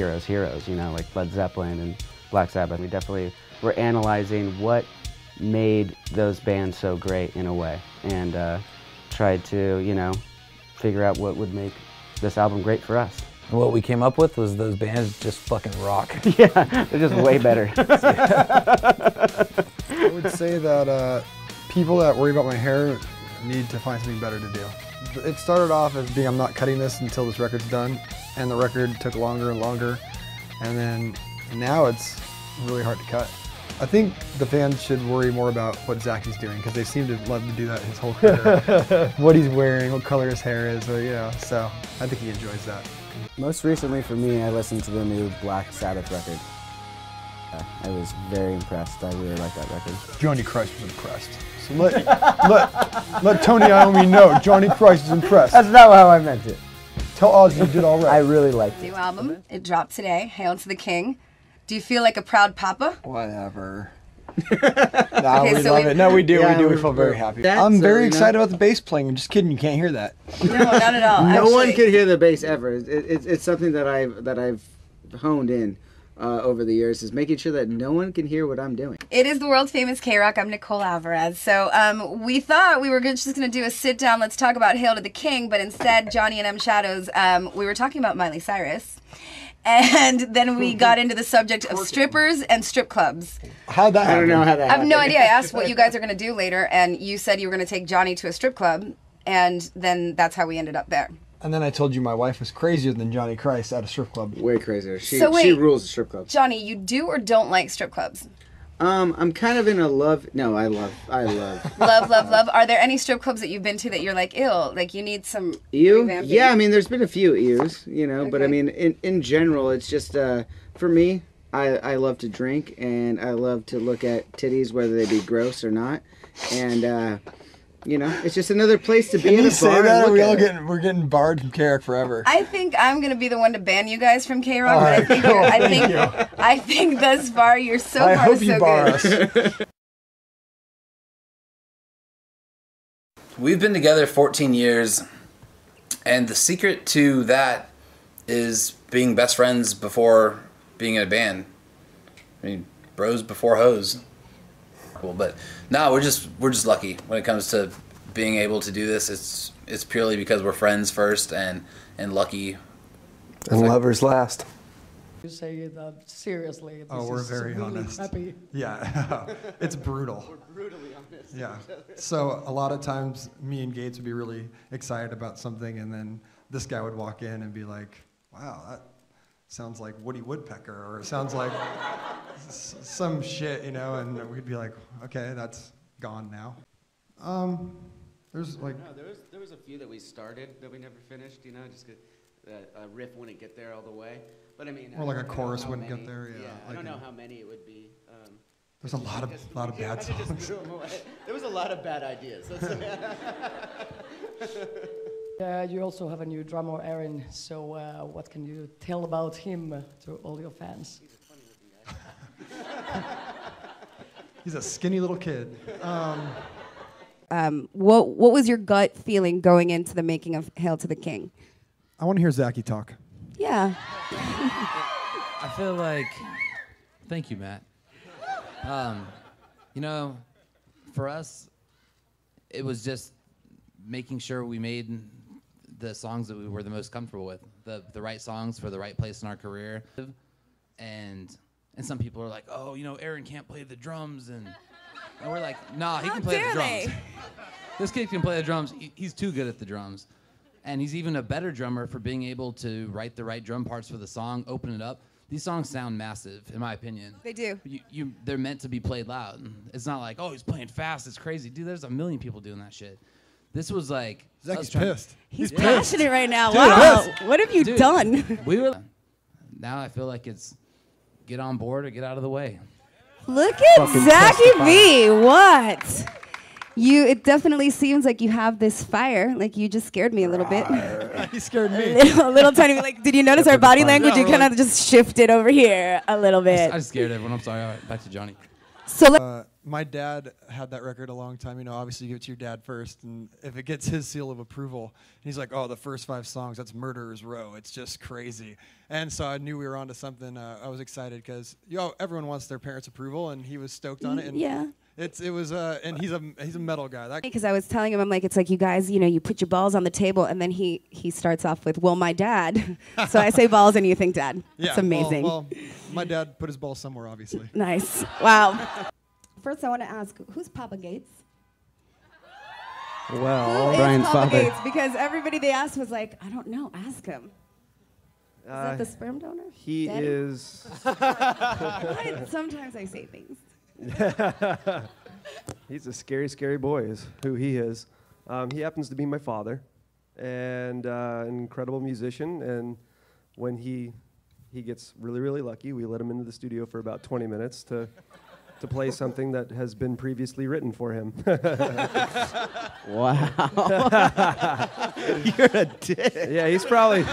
heroes, you know, like Led Zeppelin and Black Sabbath. We definitely were analyzing what made those bands so great in a way, and tried to, you know, figure out what would make this album great for us. And what we came up with was those bands just fucking rock. Yeah, they're just way better. I would say that people that worry about my hair need to find something better to do. It started off as being I'm not cutting this until this record's done, and the record took longer and longer, and then now it's really hard to cut. I think the fans should worry more about what Zachy's doing, because they seem to love to do that his whole career. What he's wearing, what color his hair is, or, you know, so I think he enjoys that. Most recently for me, I listened to the new Black Sabbath record. I was very impressed. I really like that record. Johnny Christ was impressed. So let Tony Iommi know Johnny Christ is impressed. That's not how I meant it. Tell Ozzy you did all right. I really liked it. New album, it dropped today, Hail to the King. Do you feel like a proud papa? Whatever. Okay, we so love it. No, we do. Yeah, We feel very happy. That's, I'm very you know, excited about the bass playing. I'm just kidding. You can't hear that. No, not at all. No one Actually, could hear the bass ever. It's something that I've honed in over the years, is making sure that no one can hear what I'm doing. It is the world famous K-Rock. I'm Nicole Alvarez. So we thought we were just going to do a sit down, let's talk about Hail to the King, but instead, Johnny and M Shadows, we were talking about Miley Cyrus. And then we got into the subject of strippers and strip clubs. How'd that happen? I don't know how that I have no happened. idea. I asked what you guys are going to do later, and you said you were going to take Johnny to a strip club, and then that's how we ended up there. And then I told you my wife was crazier than Johnny Christ at a strip club. Way crazier. She wait, rules the strip club. Johnny, you do or don't like strip clubs? I'm kind of in a love. No, I love. Love. Are there any strip clubs that you've been to that you're like, ew, like you need some Ew? revamping? Yeah, I mean, there's been a few ews, you know, but I Okay. mean, in general, it's just, for me, I love to drink, and I love to look at titties, whether they be gross or not, and, you know, it's just another place to be in a bar and look at it. We're getting barred from Carrick forever. I think I'm gonna be the one to ban you guys from K-Rock, but I think thus far you're so I far hope so you bar good. us. We've been together 14 years, and the secret to that is being best friends before being in a band. I mean, bros before hoes. Cool, but no, we're just lucky when it comes to being able to do this. It's purely because we're friends first and lucky. And lovers last. You say it seriously. Oh, we're very really honest. Happy. Yeah, it's brutal. We're brutally honest. Yeah. So a lot of times me and Gates would be really excited about something, and then this guy would walk in and be like, wow, that sounds like Woody Woodpecker, or it sounds like some shit, you know, and we'd be like, okay, that's gone now. There's like... No, there was a few that we started that we never finished, you know, just 'cause a riff wouldn't get there all the way. But I mean... Or like a chorus wouldn't get there, yeah. I like don't know how many it would be. There's a lot of bad songs. Just threw 'em away. There was a lot of bad ideas. You also have a new drummer, Aaron. So what can you tell about him to all your fans? He's a funny looking guy. He's a skinny little kid. What was your gut feeling going into the making of Hail to the King? I want to hear Zachy talk. Yeah. I feel like, thank you, Matt. You know, for us, it was just making sure we made the songs that we were the most comfortable with, the right songs for the right place in our career. And some people are like, oh, you know, Aaron can't play the drums, and we're like, nah, he can play the drums. This kid can play the drums. He's too good at the drums. And he's even a better drummer for being able to write the right drum parts for the song, open it up. These songs sound massive, in my opinion. They do. They're meant to be played loud. It's not like, oh, he's playing fast, it's crazy. Dude, there's a million people doing that shit. This was like... Zachy's pissed. He's pissed. passionate right now. Dude, Wow. pissed. What have you done? Now I feel like it's get on board or get out of the way. Look at Zachy B. What? It definitely seems like you have this fire. Like you just scared me a little bit. He scared me. a little tiny bit. Like, did you notice our body language? You kind of just shifted over here a little bit. I just scared everyone. I'm sorry. All right, back to Johnny. So My dad had that record a long time. You know, obviously you give it to your dad first, and if it gets his seal of approval, he's like, "Oh, the first 5 songs, that's Murderer's Row. It's just crazy." And so I knew we were onto something. I was excited because everyone wants their parents' approval, and he was stoked on it. And yeah. It was, and he's a metal guy. Because I was telling him, I'm like, it's like you guys, you put your balls on the table, and then he starts off with, "Well, my dad." So I say balls, and you think dad. Yeah, it's amazing. Well, my dad put his balls somewhere, obviously. Nice. Wow. First, I want to ask, who's Papa Gates? Well, Who is Brian's Papa father. Gates? Because everybody they asked was like, I don't know, ask him. Is that the sperm donor? He Daddy? is. Sometimes I say things. He's a scary, scary boy, is who he is. He happens to be my father, and an incredible musician. And when he gets really, really lucky, we let him into the studio for about 20 minutes to play something that has been previously written for him. Wow. You're a dick. Yeah, he's probably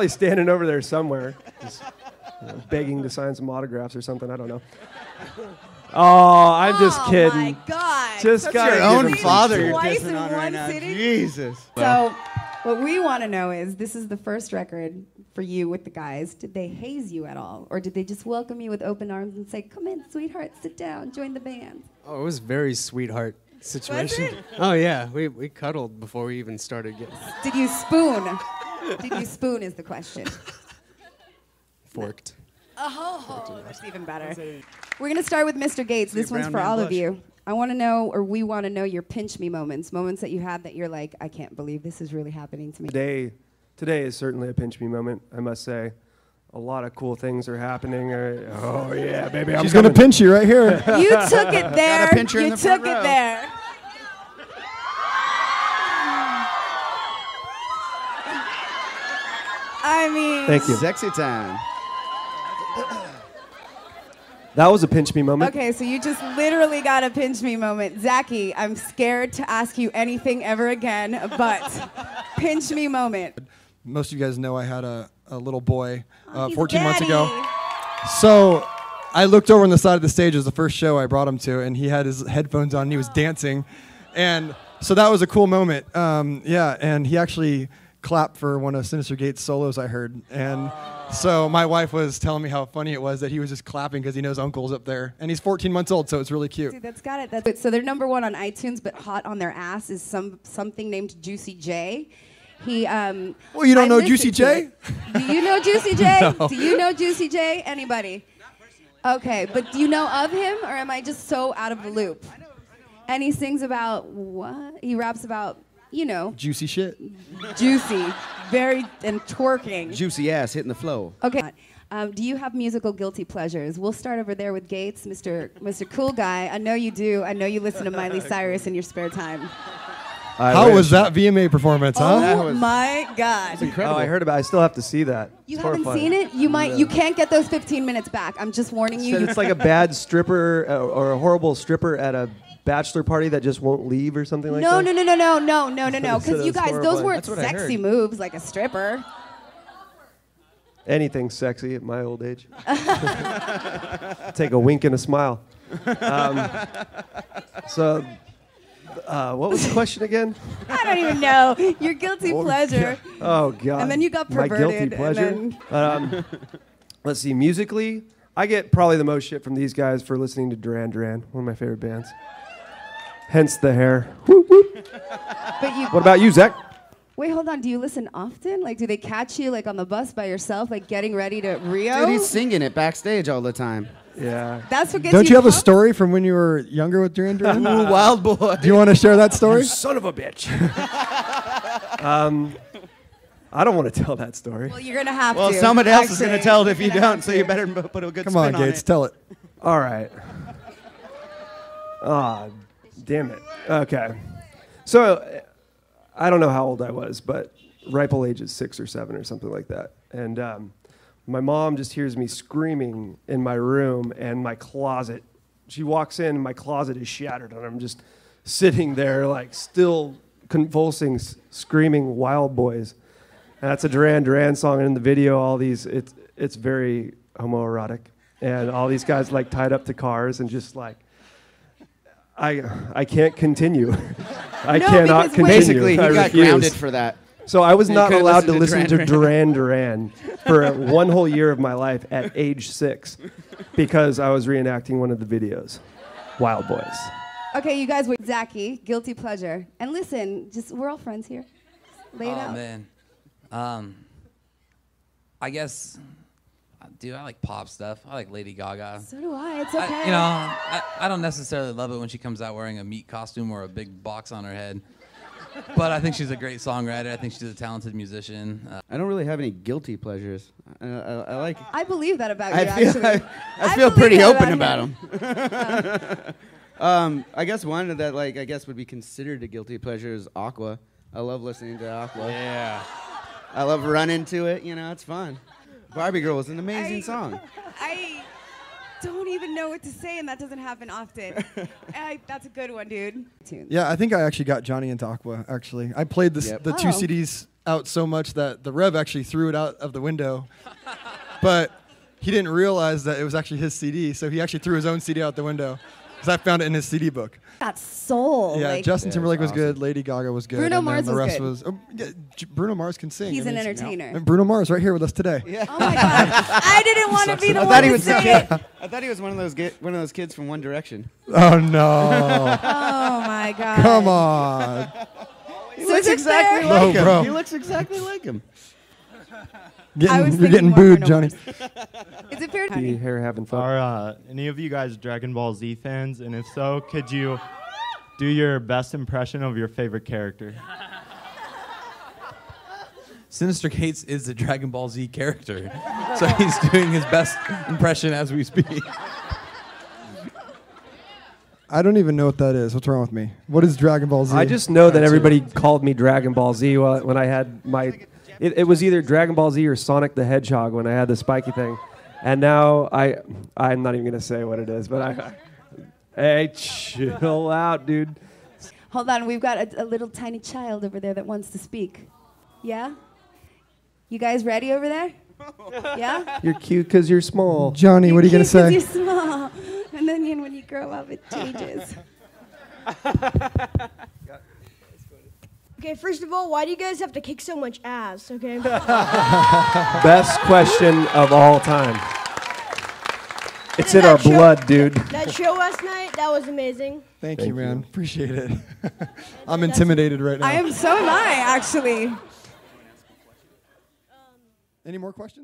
standing over there somewhere, just, begging to sign some autographs or something. I don't know. Oh, I'm just kidding. Oh my God! Just That's gotta your give own him father some you're Twice dissing in on one right now. sitting? Jesus. So, what we want to know is, this is the first record for you with the guys. Did they haze you at all, or did they just welcome you with open arms and say, "Come in, sweetheart, sit down, join the band"? Oh, it was very sweetheart situation. Was it? Oh yeah, we cuddled before we even started getting Did you spoon? Did you spoon is the question. forked. Oh, that's even better. We're going to start with Mr. Gates. This one's brown for man all of blush. you. I want to know, or we want to know, your pinch me moments that you had that you're like, I can't believe this is really happening to me. Today is certainly a pinch me moment, I must say. A lot of cool things are happening. Oh yeah, baby, I'm She's coming. gonna pinch you right here. You took it there. Gotta pinch her in You the took front it row. there. I mean, Thank you. Sexy time. That was a pinch me moment. okay, so you just literally got a pinch me moment. Zachy, I'm scared to ask you anything ever again, but pinch me moment. Most of you guys know I had a little boy He's 14 months daddy. ago. So I looked over on the side of the stage. It was the first show I brought him to, and he had his headphones on and he was dancing. And so that was a cool moment. Yeah, and he actually clapped for one of Sinister Gates' solos I heard. And so my wife was telling me how funny it was that he was just clapping because he knows Uncle's up there. And he's 14 months old, so it's really cute. Dude, that's got it. So they're number 1 on iTunes, but hot on their ass is something named Juicy J. He Well, you don't I know listened Juicy to J? it. Do you know Juicy J? No. Do you know Juicy J? Anybody? Not personally. Okay, but do you know of him, or am I just so out of the loop? I know. And he sings about what? He raps about, Juicy shit. juicy, very, and twerking. Juicy ass hitting the flow. Okay. Do you have musical guilty pleasures? We'll start over there with Gates, Mr. Cool Guy. I know you do. I know you listen to Miley Cyrus in your spare time. How was that VMA performance, huh? Oh my God! Oh, I heard about it. I still have to see that. You It's haven't horrifying. seen it? You can't get those 15 minutes back. I'm just warning you. Said it's like a bad stripper or a horrible stripper at a bachelor party that just won't leave or something like No. that. Because Said you it's guys, those horrifying. weren't That's what I sexy heard. moves like a stripper. Anything sexy at my old age. Take a wink and a smile. What was the question again? I don't even know. Your guilty pleasure. Oh God. And then you got My guilty perverted, pleasure. and Let's see. Musically, I get probably the most shit from these guys for listening to Duran Duran, one of my favorite bands. Hence the hair. Whoop, whoop. But you. What about you, Zach? Wait, hold on. Do you listen often? Like, do they catch you like on the bus by yourself, like getting ready to Rio? Dude, he's singing it backstage all the time. Yeah. That's what gets Don't you have a pumped? story from when you were younger with Duran Duran? Ooh, wild boy. Do you want to share that story? You son of a bitch. I don't want to tell that story. Well, you're gonna have Well, to. somebody else is going to actually. tell it if you You're gonna don't, have so to. you better put a good Come spin on, Gates, it. tell it. All right. Ah, damn it. Okay. So, I don't know how old I was, but ripe old age is 6 or 7 or something like that. And my mom just hears me screaming in my room and my closet. She walks in and my closet is shattered and I'm just sitting there like still convulsing, screaming Wild Boys. And that's a Duran Duran song, and in the video, all these, it's very homoerotic. And all these guys like tied up to cars and just like I can't continue. I No, cannot because continue. basically, he I got refuse. grounded for that. So I was You not couldn't allowed to listen listen to to Duran Duran for one whole year of my life at age 6 because I was reenacting one of the videos, Wild Boys. Okay, you guys were Zachy, guilty pleasure. And listen, just we're all friends here. Lay it out. Oh man, I guess, dude, I like pop stuff. I like Lady Gaga. So do I. It's okay. I don't necessarily love it when she comes out wearing a meat costume or a big box on her head. But I think she's a great songwriter. I think she's a talented musician. I don't really have any guilty pleasures. I like. I believe that about you, I feel believe pretty that open about about them. I guess one that would be considered a guilty pleasure is Aqua. I love listening to Aqua. Yeah. I love running to it. You know, it's fun. Barbie Girl is an amazing song. I don't even know what to say, and that doesn't happen often. That's a good one, dude. Yeah, I think I actually got Johnny into Aqua, actually. I played the two CDs out so much that the Rev actually threw it out of the window. But he didn't realize that it was actually his CD, so he actually threw his own CD out the window. Because I found it in his CD book. That's soul. Yeah, like, Justin Timberlake was good, Lady Gaga was good. Bruno and then Mars the was rest good. was Bruno Mars can sing. He's I an mean, entertainer. And Bruno Mars right here with us today. Yeah. Oh my God. I didn't want to be the I one thought he to was say it. I thought he was one of those kids from One Direction. Oh no! Oh my God. Come on! He So looks is it exactly fair? like him. bro. He looks exactly like him. You're getting booed, Johnny. Is it fair? Be here having fun. Are any of you guys Dragon Ball Z fans? And if so, could you do your best impression of your favorite character? Sinister Gates is the Dragon Ball Z character, so he's doing his best impression as we speak. I don't even know what that is. What's wrong with me? What is Dragon Ball Z? I just know that everybody called me Dragon Ball Z when I had my... It was either Dragon Ball Z or Sonic the Hedgehog when I had the spiky thing. And now I'm not even going to say what it is, but hey, chill out, dude. Hold on, we've got a little tiny child over there that wants to speak. Yeah? You guys ready over there? Yeah? You're cute because you're small. Johnny, what are you going to say? You're small. And then when you grow up, it changes. Okay, first of all, why do you guys have to kick so much ass, okay? Best question of all time. It's in our blood, dude. That show last night, that was amazing. Thank you, man. Appreciate it. I'm intimidated right now. So am I, actually. Any more questions?